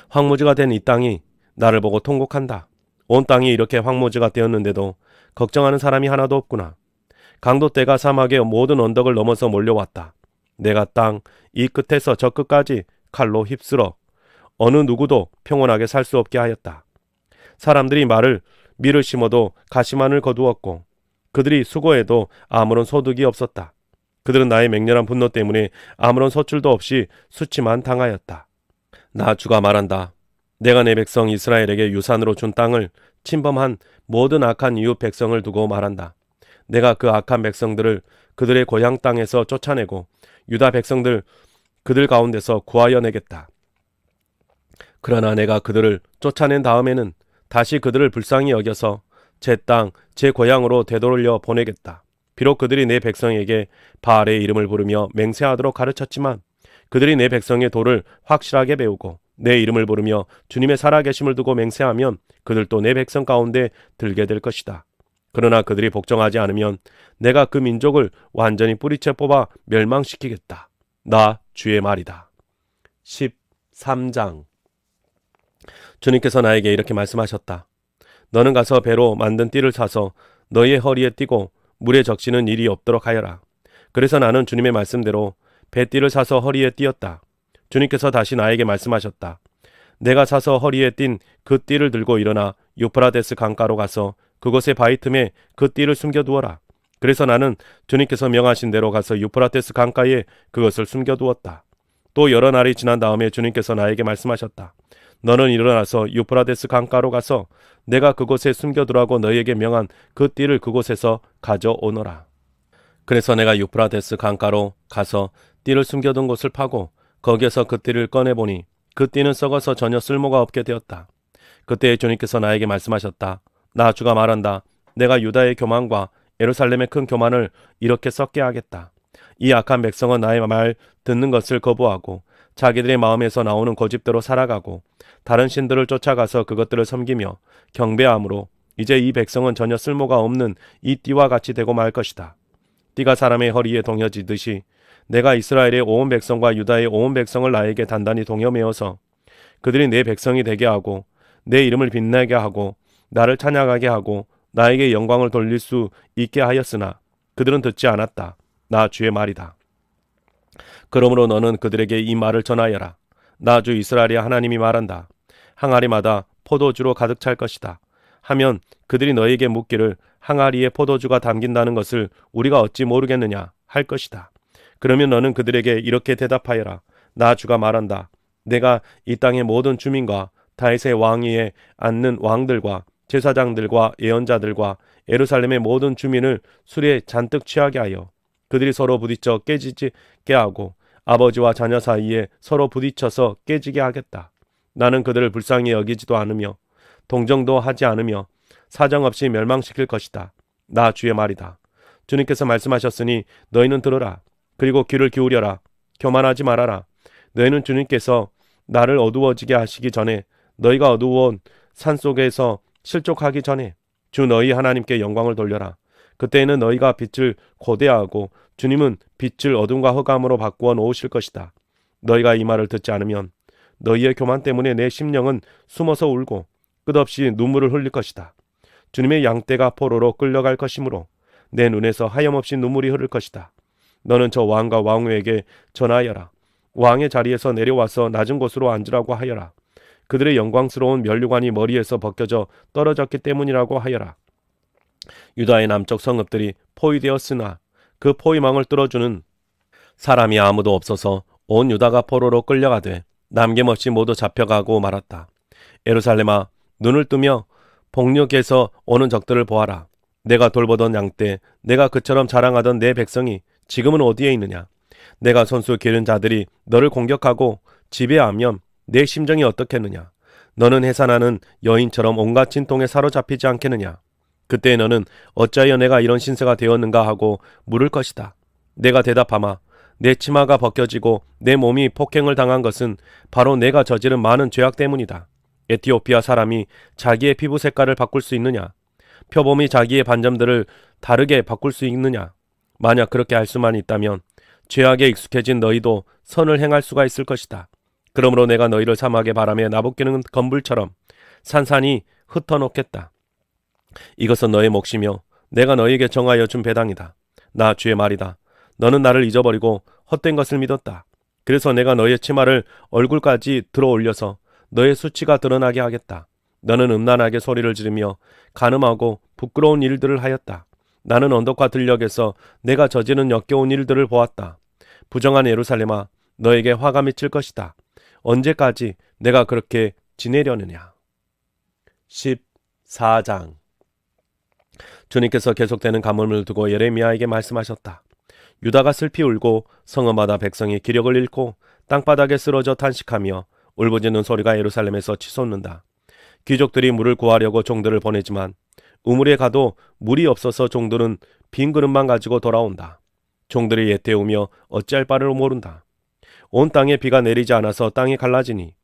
황무지가 된 이 땅이 나를 보고 통곡한다. 온 땅이 이렇게 황무지가 되었는데도 걱정하는 사람이 하나도 없구나. 강도떼가 사막의 모든 언덕을 넘어서 몰려왔다. 내가 땅 이 끝에서 저 끝까지 칼로 휩쓸어 어느 누구도 평온하게 살 수 없게 하였다. 사람들이 밀을 심어도 가시만을 거두었고 그들이 수고해도 아무런 소득이 없었다. 그들은 나의 맹렬한 분노 때문에 아무런 소출도 없이 수치만 당하였다. 나 주가 말한다. 내가 내 백성 이스라엘에게 유산으로 준 땅을 침범한 모든 악한 이웃 백성을 두고 말한다. 내가 그 악한 백성들을 그들의 고향 땅에서 쫓아내고 유다 백성들 그들 가운데서 구하여 내겠다. 그러나 내가 그들을 쫓아낸 다음에는 다시 그들을 불쌍히 여겨서 제 땅, 제 고향으로 되돌려 보내겠다. 비록 그들이 내 백성에게 바알의 이름을 부르며 맹세하도록 가르쳤지만 그들이 내 백성의 도를 확실하게 배우고 내 이름을 부르며 주님의 살아계심을 두고 맹세하면 그들도 내 백성 가운데 들게 될 것이다. 그러나 그들이 복종하지 않으면 내가 그 민족을 완전히 뿌리채 뽑아 멸망시키겠다. 나 주의 말이다. 13장. 주님께서 나에게 이렇게 말씀하셨다. 너는 가서 배로 만든 띠를 사서 너의 허리에 띠고 물에 적시는 일이 없도록 하여라. 그래서 나는 주님의 말씀대로 배띠를 사서 허리에 띠었다. 주님께서 다시 나에게 말씀하셨다. 내가 사서 허리에 띈 그 띠를 들고 일어나 유프라데스 강가로 가서 그곳의 바위 틈에 그 띠를 숨겨두어라. 그래서 나는 주님께서 명하신 대로 가서 유프라데스 강가에 그것을 숨겨두었다. 또 여러 날이 지난 다음에 주님께서 나에게 말씀하셨다. 너는 일어나서 유프라데스 강가로 가서 내가 그곳에 숨겨두라고 너희에게 명한 그 띠를 그곳에서 가져오너라. 그래서 내가 유프라데스 강가로 가서 띠를 숨겨둔 곳을 파고 거기에서 그 띠를 꺼내보니 그 띠는 썩어서 전혀 쓸모가 없게 되었다. 그때 주님께서 나에게 말씀하셨다. 나 주가 말한다. 내가 유다의 교만과 예루살렘의 큰 교만을 이렇게 썩게 하겠다. 이 악한 백성은 나의 말 듣는 것을 거부하고 자기들의 마음에서 나오는 고집대로 살아가고 다른 신들을 쫓아가서 그것들을 섬기며 경배함으로 이제 이 백성은 전혀 쓸모가 없는 이 띠와 같이 되고 말 것이다. 띠가 사람의 허리에 동여지듯이 내가 이스라엘의 온 백성과 유다의 온 백성을 나에게 단단히 동여매어서 그들이 내 백성이 되게 하고 내 이름을 빛나게 하고 나를 찬양하게 하고 나에게 영광을 돌릴 수 있게 하였으나 그들은 듣지 않았다. 나 주의 말이다. 그러므로 너는 그들에게 이 말을 전하여라. 나 주 이스라엘의 하나님이 말한다. 항아리마다 포도주로 가득 찰 것이다. 하면 그들이 너에게 묻기를 항아리에 포도주가 담긴다는 것을 우리가 어찌 모르겠느냐 할 것이다. 그러면 너는 그들에게 이렇게 대답하여라. 나 주가 말한다. 내가 이 땅의 모든 주민과 다윗의 왕위에 앉는 왕들과 제사장들과 예언자들과 예루살렘의 모든 주민을 술에 잔뜩 취하게 하여 그들이 서로 부딪혀 깨지게 하고 아버지와 자녀 사이에 서로 부딪혀서 깨지게 하겠다. 나는 그들을 불쌍히 여기지도 않으며 동정도 하지 않으며 사정없이 멸망시킬 것이다. 나 주의 말이다. 주님께서 말씀하셨으니 너희는 들으라. 그리고 귀를 기울여라. 교만하지 말아라. 너희는 주님께서 나를 어두워지게 하시기 전에 너희가 어두운 산속에서 실족하기 전에 주 너희 하나님께 영광을 돌려라. 그때에는 너희가 빛을 고대하고 주님은 빛을 어둠과 흑암으로 바꾸어 놓으실 것이다. 너희가 이 말을 듣지 않으면 너희의 교만 때문에 내 심령은 숨어서 울고 끝없이 눈물을 흘릴 것이다. 주님의 양떼가 포로로 끌려갈 것이므로 내 눈에서 하염없이 눈물이 흐를 것이다. 너는 저 왕과 왕후에게 전하여라. 왕의 자리에서 내려와서 낮은 곳으로 앉으라고 하여라. 그들의 영광스러운 면류관이 머리에서 벗겨져 떨어졌기 때문이라고 하여라. 유다의 남쪽 성읍들이 포위되었으나 그 포위망을 뚫어주는 사람이 아무도 없어서 온 유다가 포로로 끌려가되 남김없이 모두 잡혀가고 말았다. 예루살렘아, 눈을 뜨며 복력에서 오는 적들을 보아라. 내가 돌보던 양떼, 내가 그처럼 자랑하던 내 백성이 지금은 어디에 있느냐? 내가 손수 기른 자들이 너를 공격하고 지배하면 내 심정이 어떻겠느냐? 너는 해산하는 여인처럼 온갖 진통에 사로잡히지 않겠느냐? 그때 너는 어찌하여 내가 이런 신세가 되었는가 하고 물을 것이다. 내가 대답하마. 내 치마가 벗겨지고 내 몸이 폭행을 당한 것은 바로 내가 저지른 많은 죄악 때문이다. 에티오피아 사람이 자기의 피부 색깔을 바꿀 수 있느냐? 표범이 자기의 반점들을 다르게 바꿀 수 있느냐? 만약 그렇게 할 수만 있다면 죄악에 익숙해진 너희도 선을 행할 수가 있을 것이다. 그러므로 내가 너희를 사막의 바람에 나부끼는 건불처럼 산산이 흩어놓겠다. 이것은 너의 몫이며 내가 너희에게 정하여 준 배당이다. 나 주의 말이다. 너는 나를 잊어버리고 헛된 것을 믿었다. 그래서 내가 너의 치마를 얼굴까지 들어 올려서 너의 수치가 드러나게 하겠다. 너는 음란하게 소리를 지르며 간음하고 부끄러운 일들을 하였다. 나는 언덕과 들녘에서 내가 저지른 역겨운 일들을 보았다. 부정한 예루살렘아, 너에게 화가 미칠 것이다. 언제까지 내가 그렇게 지내려느냐. 14장. 주님께서 계속되는 가뭄을 두고 예레미야에게 말씀하셨다. 유다가 슬피 울고 성읍마다 백성이 기력을 잃고 땅바닥에 쓰러져 탄식하며 울부짖는 소리가 예루살렘에서 치솟는다. 귀족들이 물을 구하려고 종들을 보내지만 우물에 가도 물이 없어서 종들은 빈 그릇만 가지고 돌아온다. 종들이 애태우며 어찌할 바를 모른다. 온 땅에 비가 내리지 않아서 땅이 갈라지니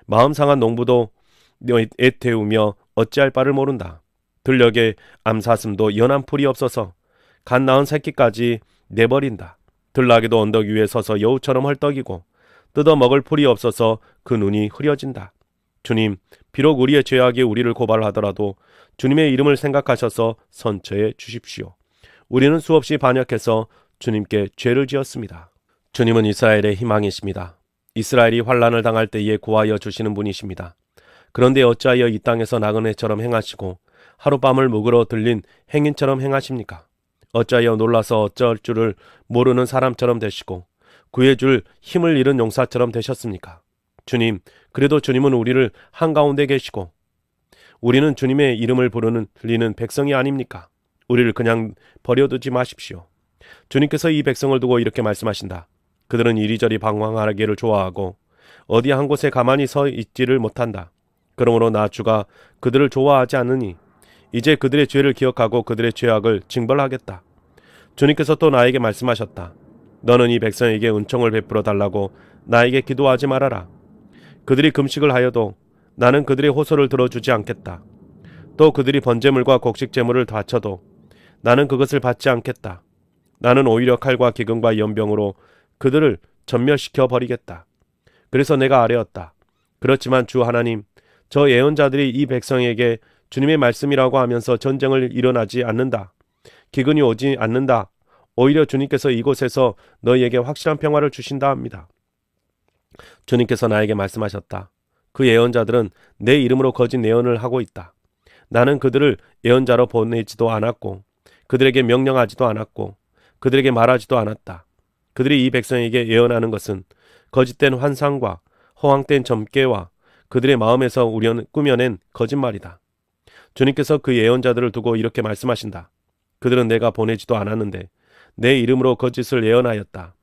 마음 상한 농부도 애태우며 어찌할 바를 모른다. 들녘에 암사슴도 연한 풀이 없어서 갓 낳은 새끼까지 내버린다. 들나귀도 언덕 위에 서서 여우처럼 헐떡이고 뜯어먹을 풀이 없어서 그 눈이 흐려진다. 주님, 비록 우리의 죄악이 우리를 고발하더라도 주님의 이름을 생각하셔서 선처해 주십시오. 우리는 수없이 반역해서 주님께 죄를 지었습니다. 주님은 이스라엘의 희망이십니다. 이스라엘이 환난을 당할 때에 구하여 주시는 분이십니다. 그런데 어찌하여 이 땅에서 나그네처럼 행하시고 하룻밤을 묵으러 들린 행인처럼 행하십니까? 어찌하여 놀라서 어쩔 줄을 모르는 사람처럼 되시고 구해줄 힘을 잃은 용사처럼 되셨습니까? 주님, 그래도 주님은 우리를 한가운데 계시고 우리는 주님의 이름을 불리는 백성이 아닙니까? 우리를 그냥 버려두지 마십시오. 주님께서 이 백성을 두고 이렇게 말씀하신다. 그들은 이리저리 방황하기를 좋아하고 어디 한 곳에 가만히 서 있지를 못한다. 그러므로 나 주가 그들을 좋아하지 않으니 이제 그들의 죄를 기억하고 그들의 죄악을 징벌하겠다. 주님께서 또 나에게 말씀하셨다. 너는 이 백성에게 은총을 베풀어 달라고 나에게 기도하지 말아라. 그들이 금식을 하여도 나는 그들의 호소를 들어주지 않겠다. 또 그들이 번제물과 곡식제물을 바쳐도 나는 그것을 받지 않겠다. 나는 오히려 칼과 기근과 연병으로 그들을 전멸시켜 버리겠다. 그래서 내가 아뢰었다. 그렇지만 주 하나님, 저 예언자들이 이 백성에게 주님의 말씀이라고 하면서 전쟁을 일어나지 않는다. 기근이 오지 않는다. 오히려 주님께서 이곳에서 너희에게 확실한 평화를 주신다 합니다. 주님께서 나에게 말씀하셨다. 그 예언자들은 내 이름으로 거짓 예언을 하고 있다. 나는 그들을 예언자로 보내지도 않았고 그들에게 명령하지도 않았고 그들에게 말하지도 않았다. 그들이 이 백성에게 예언하는 것은 거짓된 환상과 허황된 점괘와 그들의 마음에서 꾸며낸 거짓말이다. 주님께서 그 예언자들을 두고 이렇게 말씀하신다. 그들은 내가 보내지도 않았는데 내 이름으로 거짓을 예언하였다.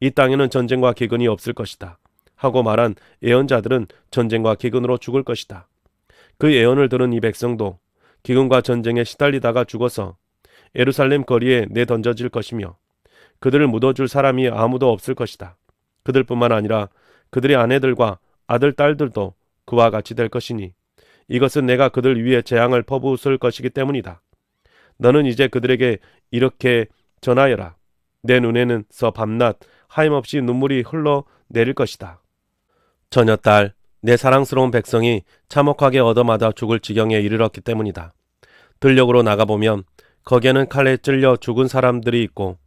이 땅에는 전쟁과 기근이 없을 것이다. 하고 말한 예언자들은 전쟁과 기근으로 죽을 것이다. 그 예언을 들은 이 백성도 기근과 전쟁에 시달리다가 죽어서 예루살렘 거리에 내던져질 것이며 그들을 묻어줄 사람이 아무도 없을 것이다. 그들뿐만 아니라 그들의 아내들과 아들, 딸들도 그와 같이 될 것이니 이것은 내가 그들 위에 재앙을 퍼부을 것이기 때문이다. 너는 이제 그들에게 이렇게 전하여라. 내 눈에는서 밤낮 하염없이 눈물이 흘러내릴 것이다. 처녀딸, 내 사랑스러운 백성이 참혹하게 얻어맞아 죽을 지경에 이르렀기 때문이다. 들녘으로 나가보면 거기에는 칼에 찔려 죽은 사람들이 있고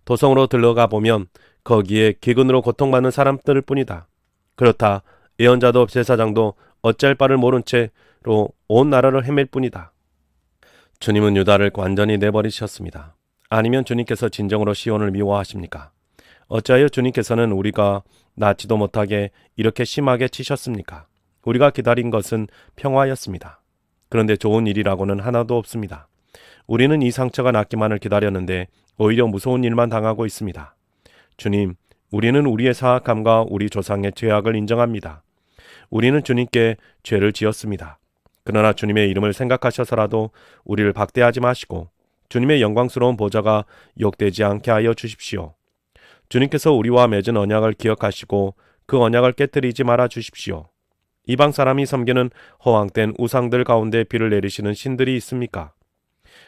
도성으로 들어가 보면 거기에 기근으로 고통받는 사람들 뿐이다. 그렇다. 예언자도 제사장도 어찌할 바를 모른 채로 온 나라를 헤맬 뿐이다. 주님은 유다를 완전히 내버리셨습니다. 아니면 주님께서 진정으로 시온을 미워하십니까? 어찌하여 주님께서는 우리가 낫지도 못하게 이렇게 심하게 치셨습니까? 우리가 기다린 것은 평화였습니다. 그런데 좋은 일이라고는 하나도 없습니다. 우리는 이 상처가 낫기만을 기다렸는데 오히려 무서운 일만 당하고 있습니다. 주님, 우리는 우리의 사악함과 우리 조상의 죄악을 인정합니다. 우리는 주님께 죄를 지었습니다. 그러나 주님의 이름을 생각하셔서라도 우리를 박대하지 마시고 주님의 영광스러운 보좌가 욕되지 않게 하여 주십시오. 주님께서 우리와 맺은 언약을 기억하시고 그 언약을 깨뜨리지 말아 주십시오. 이방 사람이 섬기는 허황된 우상들 가운데 비를 내리시는 신들이 있습니까?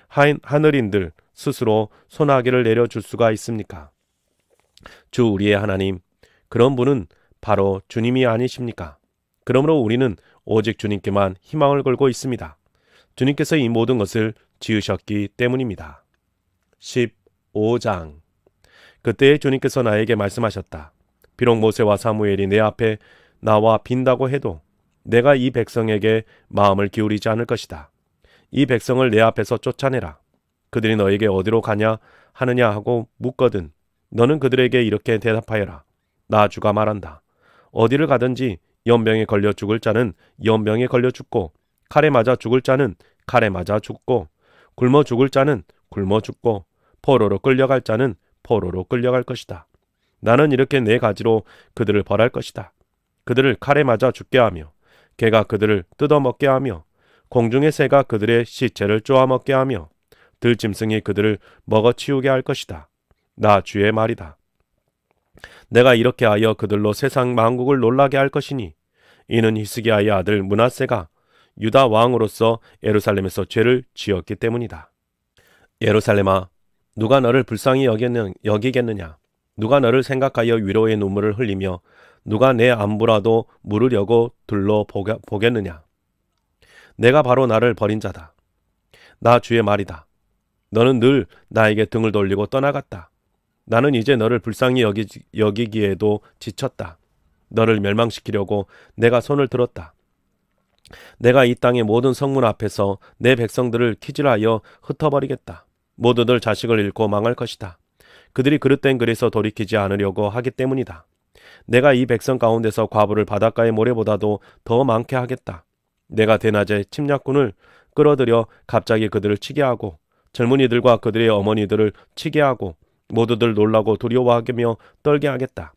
하늘인들 스스로 소나기를 내려줄 수가 있습니까? 주 우리의 하나님, 그런 분은 바로 주님이 아니십니까? 그러므로 우리는 오직 주님께만 희망을 걸고 있습니다. 주님께서 이 모든 것을 지으셨기 때문입니다. 15장. 그때에 주님께서 나에게 말씀하셨다. 비록 모세와 사무엘이 내 앞에 나와 빈다고 해도 내가 이 백성에게 마음을 기울이지 않을 것이다. 이 백성을 내 앞에서 쫓아내라. 그들이 너에게 어디로 가냐 하느냐 하고 묻거든 너는 그들에게 이렇게 대답하여라. 나 주가 말한다. 어디를 가든지 연병에 걸려 죽을 자는 연병에 걸려 죽고 칼에 맞아 죽을 자는 칼에 맞아 죽고 굶어 죽을 자는 굶어 죽고 포로로 끌려갈 자는 포로로 끌려갈 것이다. 나는 이렇게 네 가지로 그들을 벌할 것이다. 그들을 칼에 맞아 죽게 하며 개가 그들을 뜯어먹게 하며 공중의 새가 그들의 시체를 쪼아먹게 하며 들짐승이 그들을 먹어치우게 할 것이다. 나 주의 말이다. 내가 이렇게 하여 그들로 세상 만국을 놀라게 할 것이니 이는 히스기야의 아들 므낫세가 유다 왕으로서 예루살렘에서 죄를 지었기 때문이다. 예루살렘아, 누가 너를 불쌍히 여기겠느냐? 누가 너를 생각하여 위로의 눈물을 흘리며 누가 내 안부라도 물으려고 둘러보겠느냐? 내가 바로 나를 버린 자다. 나 주의 말이다. 너는 늘 나에게 등을 돌리고 떠나갔다. 나는 이제 너를 불쌍히 여기기에도 지쳤다. 너를 멸망시키려고 내가 손을 들었다. 내가 이 땅의 모든 성문 앞에서 내 백성들을 키질하여 흩어버리겠다. 모두들 자식을 잃고 망할 것이다. 그들이 그릇된 그릇에서 돌이키지 않으려고 하기 때문이다. 내가 이 백성 가운데서 과부를 바닷가의 모래보다도 더 많게 하겠다. 내가 대낮에 침략군을 끌어들여 갑자기 그들을 치게 하고 젊은이들과 그들의 어머니들을 치게 하고 모두들 놀라고 두려워하며 떨게 하겠다.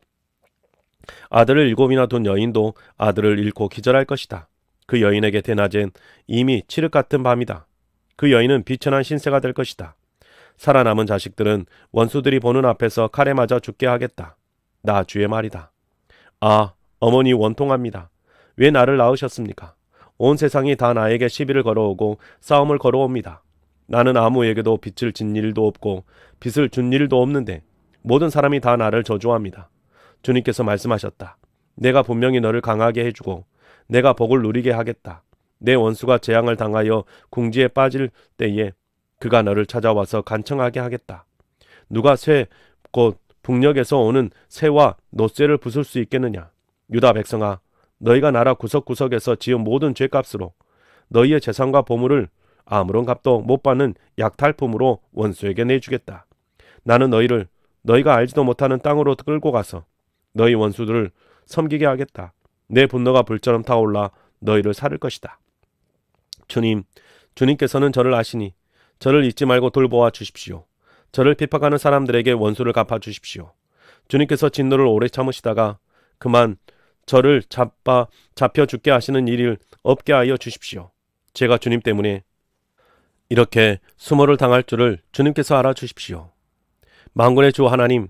아들을 7이나 둔 여인도 아들을 잃고 기절할 것이다. 그 여인에게 대낮엔 이미 칠흑 같은 밤이다. 그 여인은 비천한 신세가 될 것이다. 살아남은 자식들은 원수들이 보는 앞에서 칼에 맞아 죽게 하겠다. 나 주의 말이다. 아, 어머니 원통합니다. 왜 나를 낳으셨습니까? 온 세상이 다 나에게 시비를 걸어오고 싸움을 걸어옵니다. 나는 아무에게도 빚을 진 일도 없고 빚을 준 일도 없는데 모든 사람이 다 나를 저주합니다. 주님께서 말씀하셨다. 내가 분명히 너를 강하게 해주고 내가 복을 누리게 하겠다. 내 원수가 재앙을 당하여 궁지에 빠질 때에 그가 너를 찾아와서 간청하게 하겠다. 누가 새 곧 북녘에서 오는 새와 놋새를 부술 수 있겠느냐. 유다 백성아, 너희가 나라 구석구석에서 지은 모든 죄값으로 너희의 재산과 보물을 아무런 값도 못 받는 약탈품으로 원수에게 내주겠다. 나는 너희를 너희가 알지도 못하는 땅으로 끌고 가서 너희 원수들을 섬기게 하겠다. 내 분노가 불처럼 타올라 너희를 살을 것이다. 주님께서는 저를 아시니 저를 잊지 말고 돌보아 주십시오. 저를 핍박하는 사람들에게 원수를 갚아 주십시오. 주님께서 진노를 오래 참으시다가 그만 저를 잡혀 죽게 하시는 일을 없게 하여 주십시오. 제가 주님 때문에 이렇게 수모를 당할 줄을 주님께서 알아주십시오. 만군의 주 하나님,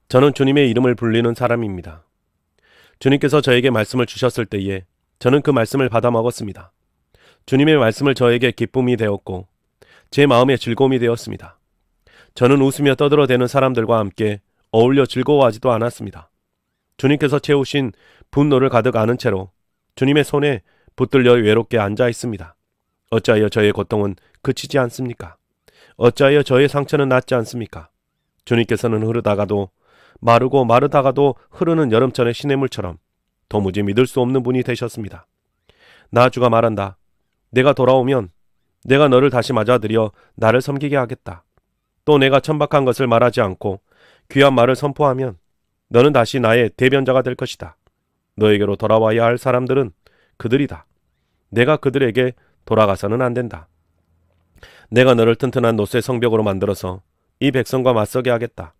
저는 주님의 이름을 불리는 사람입니다. 주님께서 저에게 말씀을 주셨을 때에 저는 그 말씀을 받아 먹었습니다. 주님의 말씀을 저에게 기쁨이 되었고 제 마음의 즐거움이 되었습니다. 저는 웃으며 떠들어대는 사람들과 함께 어울려 즐거워하지도 않았습니다. 주님께서 채우신 분노를 가득 안은 채로 주님의 손에 붙들려 외롭게 앉아 있습니다. 어찌하여 저의 고통은 그치지 않습니까? 어찌하여 저의 상처는 낫지 않습니까? 주님께서는 흐르다가도 마르다가도 흐르는 여름철의 시냇물처럼 도무지 믿을 수 없는 분이 되셨습니다. 나 주가 말한다. 내가 돌아오면 내가 너를 다시 맞아들여 나를 섬기게 하겠다. 또 내가 천박한 것을 말하지 않고 귀한 말을 선포하면 너는 다시 나의 대변자가 될 것이다. 너에게로 돌아와야 할 사람들은 그들이다. 내가 그들에게 돌아가서는 안 된다. 내가 너를 튼튼한 놋새 성벽으로 만들어서 이 백성과 맞서게 하겠다.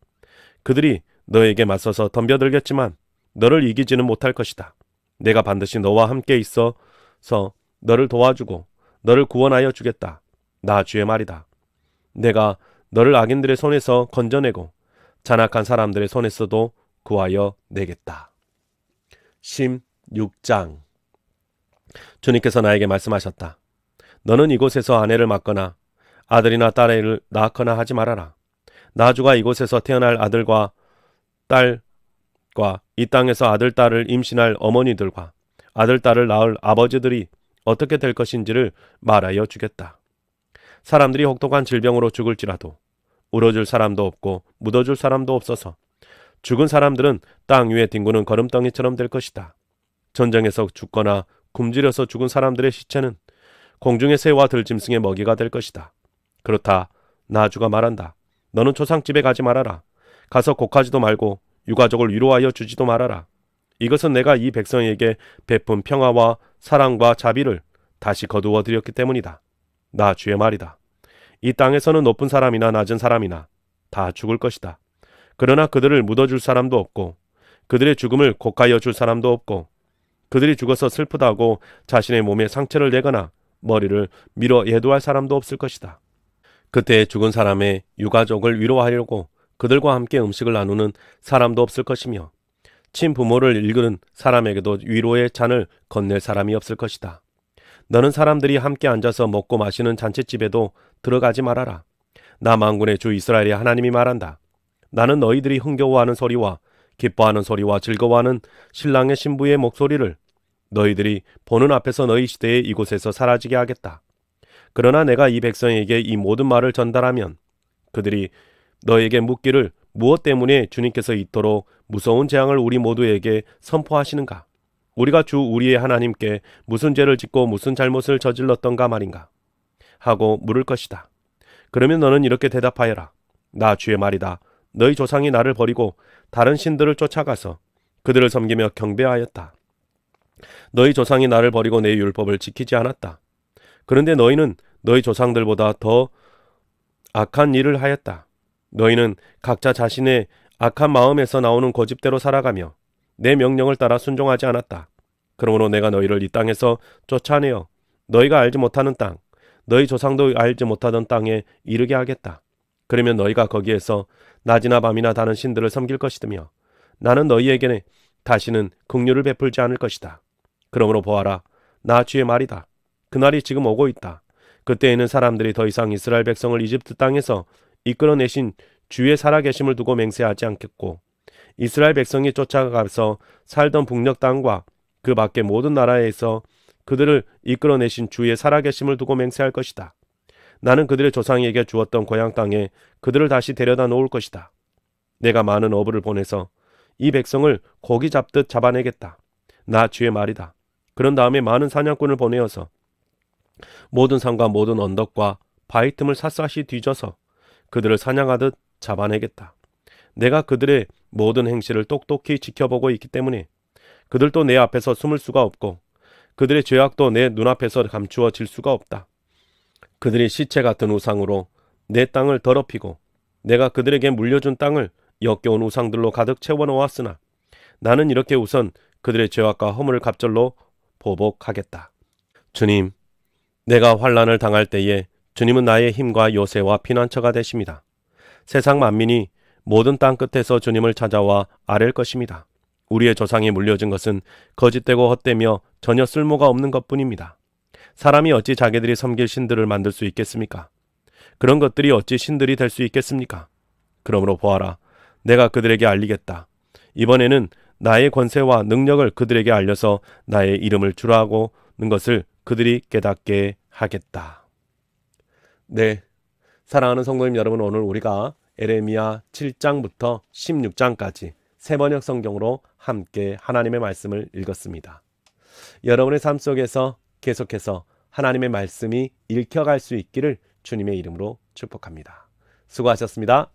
그들이 너에게 맞서서 덤벼들겠지만 너를 이기지는 못할 것이다. 내가 반드시 너와 함께 있어서 너를 도와주고 너를 구원하여 주겠다. 나 주의 말이다. 내가 너를 악인들의 손에서 건져내고 잔악한 사람들의 손에서도 구하여 내겠다. 16장. 주님께서 나에게 말씀하셨다. 너는 이곳에서 아내를 맡거나 아들이나 딸을 낳거나 하지 말아라. 나 주가 이곳에서 태어날 아들과 딸과 이 땅에서 아들, 딸을 임신할 어머니들과 아들, 딸을 낳을 아버지들이 어떻게 될 것인지를 말하여 주겠다. 사람들이 혹독한 질병으로 죽을지라도 울어줄 사람도 없고 묻어줄 사람도 없어서 죽은 사람들은 땅 위에 뒹구는 거름덩이처럼 될 것이다. 전쟁에서 죽거나 굶주려서 죽은 사람들의 시체는 공중의 새와 들짐승의 먹이가 될 것이다. 그렇다. 나 주가 말한다. 너는 초상집에 가지 말아라. 가서 곡하지도 말고 유가족을 위로하여 주지도 말아라. 이것은 내가 이 백성에게 베푼 평화와 사랑과 자비를 다시 거두어 드렸기 때문이다. 나 주의 말이다. 이 땅에서는 높은 사람이나 낮은 사람이나 다 죽을 것이다. 그러나 그들을 묻어줄 사람도 없고 그들의 죽음을 곡하여 줄 사람도 없고 그들이 죽어서 슬프다고 자신의 몸에 상처를 내거나 머리를 밀어 예도할 사람도 없을 것이다. 그때 죽은 사람의 유가족을 위로하려고 그들과 함께 음식을 나누는 사람도 없을 것이며 친부모를 잃은 사람에게도 위로의 잔을 건넬 사람이 없을 것이다. 너는 사람들이 함께 앉아서 먹고 마시는 잔치집에도 들어가지 말아라. 나 만군의 주 이스라엘의 하나님이 말한다. 나는 너희들이 흥겨워하는 소리와 기뻐하는 소리와 즐거워하는 신랑의 신부의 목소리를 너희들이 보는 앞에서 너희 시대에 이곳에서 사라지게 하겠다. 그러나 내가 이 백성에게 이 모든 말을 전달하면 그들이 너에게 묻기를 무엇 때문에 주님께서 이토록 무서운 재앙을 우리 모두에게 선포하시는가? 우리가 주 우리의 하나님께 무슨 죄를 짓고 무슨 잘못을 저질렀던가 말인가? 하고 물을 것이다. 그러면 너는 이렇게 대답하여라. 나 주의 말이다. 너희 조상이 나를 버리고 다른 신들을 쫓아가서 그들을 섬기며 경배하였다. 너희 조상이 나를 버리고 내 율법을 지키지 않았다. 그런데 너희는 너희 조상들보다 더 악한 일을 하였다. 너희는 각자 자신의 악한 마음에서 나오는 고집대로 살아가며 내 명령을 따라 순종하지 않았다. 그러므로 내가 너희를 이 땅에서 쫓아내어 너희가 알지 못하는 땅, 너희 조상도 알지 못하던 땅에 이르게 하겠다. 그러면 너희가 거기에서 낮이나 밤이나 다른 신들을 섬길 것이며 나는 너희에게는 다시는 긍휼을 베풀지 않을 것이다. 그러므로 보아라. 나 주의 말이다. 그날이 지금 오고 있다. 그때에는 사람들이 더 이상 이스라엘 백성을 이집트 땅에서 이끌어내신 주의 살아계심을 두고 맹세하지 않겠고, 이스라엘 백성이 쫓아가서 살던 북녘 땅과 그 밖의 모든 나라에서 그들을 이끌어내신 주의 살아계심을 두고 맹세할 것이다. 나는 그들의 조상에게 주었던 고향 땅에 그들을 다시 데려다 놓을 것이다. 내가 많은 어부를 보내서 이 백성을 고기 잡듯 잡아내겠다. 나 주의 말이다. 그런 다음에 많은 사냥꾼을 보내어서 모든 산과 모든 언덕과 바위 틈을 샅샅이 뒤져서 그들을 사냥하듯 잡아내겠다. 내가 그들의 모든 행실을 똑똑히 지켜보고 있기 때문에 그들도 내 앞에서 숨을 수가 없고 그들의 죄악도 내 눈앞에서 감추어질 수가 없다. 그들이 시체 같은 우상으로 내 땅을 더럽히고 내가 그들에게 물려준 땅을 역겨운 우상들로 가득 채워놓았으나 나는 이렇게 우선 그들의 죄악과 허물을 갑절로 보복하겠다. 주님, 내가 환난을 당할 때에 주님은 나의 힘과 요새와 피난처가 되십니다. 세상 만민이 모든 땅 끝에서 주님을 찾아와 아랠 것입니다. 우리의 조상이 물려준 것은 거짓되고 헛되며 전혀 쓸모가 없는 것뿐입니다. 사람이 어찌 자기들이 섬길 신들을 만들 수 있겠습니까? 그런 것들이 어찌 신들이 될 수 있겠습니까? 그러므로 보아라, 내가 그들에게 알리겠다. 이번에는 나의 권세와 능력을 그들에게 알려서 나의 이름을 주라고는 것을 그들이 깨닫게 하겠다. 네, 사랑하는 성도님 여러분, 오늘 우리가 에레미야 7장부터 16장까지 세번역 성경으로 함께 하나님의 말씀을 읽었습니다. 여러분의 삶 속에서 계속해서 하나님의 말씀이 읽혀갈 수 있기를 주님의 이름으로 축복합니다. 수고하셨습니다.